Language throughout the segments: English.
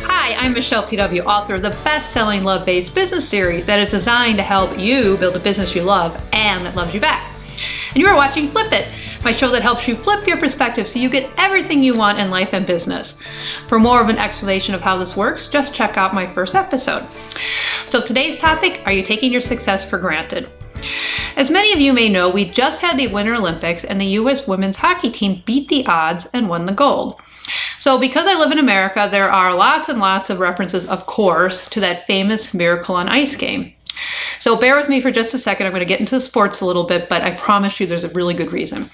Hi, I'm Michelle PW, author of the best-selling Love-Based Business series that is designed to help you build a business you love and that loves you back. And you are watching Flip It, my show that helps you flip your perspective so you get everything you want in life and business. For more of an explanation of how this works, just check out my first episode. So today's topic, are you taking your success for granted? As many of you may know, we just had the Winter Olympics and the U.S. women's hockey team beat the odds and won the gold. So because I live in America, there are lots and lots of references, of course, to that famous Miracle on Ice game. So bear with me for just a second. I'm going to get into the sports a little bit, but I promise you there's a really good reason.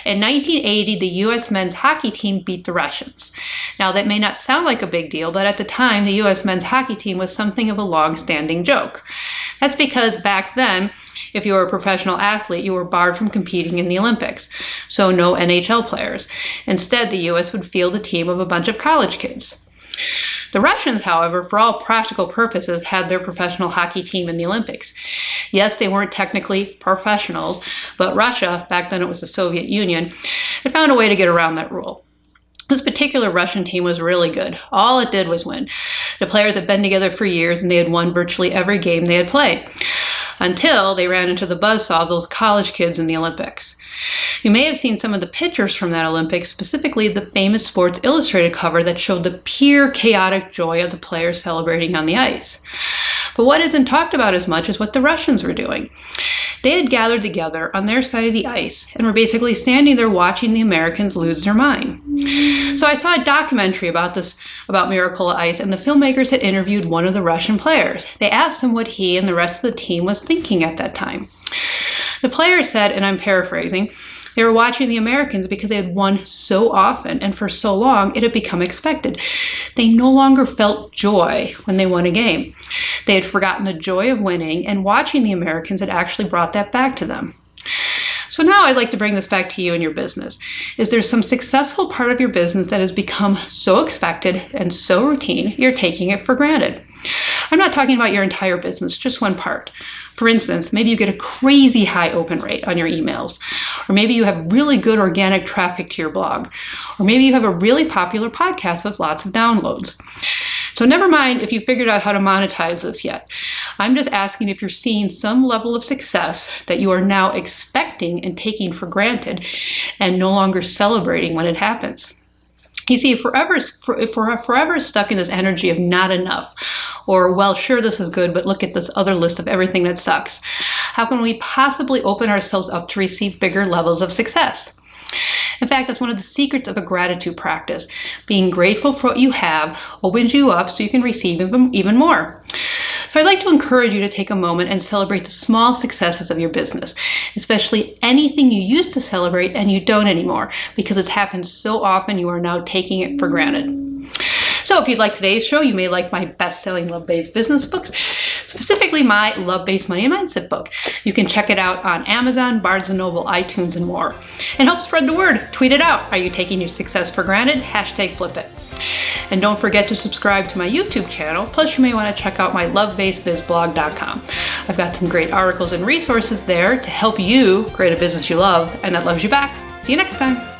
In 1980, the U.S. men's hockey team beat the Russians. Now, that may not sound like a big deal, but at the time, the U.S. men's hockey team was something of a long-standing joke. That's because back then, if you were a professional athlete, you were barred from competing in the Olympics, so no NHL players. Instead, the U.S. would field a team of a bunch of college kids. The Russians, however, for all practical purposes, had their professional hockey team in the Olympics. Yes, they weren't technically professionals, but Russia, back then it was the Soviet Union, had found a way to get around that rule. This particular Russian team was really good. All it did was win. The players had been together for years and they had won virtually every game they had played, until they ran into the buzzsaw of those college kids in the Olympics. You may have seen some of the pictures from that Olympics, specifically the famous Sports Illustrated cover that showed the pure chaotic joy of the players celebrating on the ice. But what isn't talked about as much is what the Russians were doing. They had gathered together on their side of the ice and were basically standing there watching the Americans lose their mind. So I saw a documentary about Miracle on Ice, and the filmmakers had interviewed one of the Russian players. They asked him what he and the rest of the team was thinking at that time. The player said, and I'm paraphrasing, they were watching the Americans because they had won so often and for so long it had become expected. They no longer felt joy when they won a game. They had forgotten the joy of winning, and watching the Americans had actually brought that back to them. So now I'd like to bring this back to you and your business. Is there some successful part of your business that has become so expected and so routine, you're taking it for granted? I'm not talking about your entire business, just one part. For instance, maybe you get a crazy high open rate on your emails, or maybe you have really good organic traffic to your blog, or maybe you have a really popular podcast with lots of downloads. So never mind if you figured out how to monetize this yet. I'm just asking if you're seeing some level of success that you are now expecting and taking for granted and no longer celebrating when it happens. You see, if we're forever stuck in this energy of not enough, or, well, sure, this is good, but look at this other list of everything that sucks, how can we possibly open ourselves up to receive bigger levels of success? In fact, that's one of the secrets of a gratitude practice. Being grateful for what you have opens you up so you can receive even more. So I'd like to encourage you to take a moment and celebrate the small successes of your business, especially anything you used to celebrate and you don't anymore, because it's happened so often you are now taking it for granted. So if you'd like today's show, you may like my best-selling Love-Based Business books, specifically my Love-Based Money and Mindset book. You can check it out on Amazon, Barnes & Noble, iTunes, and more. And help spread the word. Tweet it out. Are you taking your success for granted? #FlipIt. And don't forget to subscribe to my YouTube channel. Plus, you may want to check out my lovebasedbizblog.com. I've got some great articles and resources there to help you create a business you love and that loves you back. See you next time.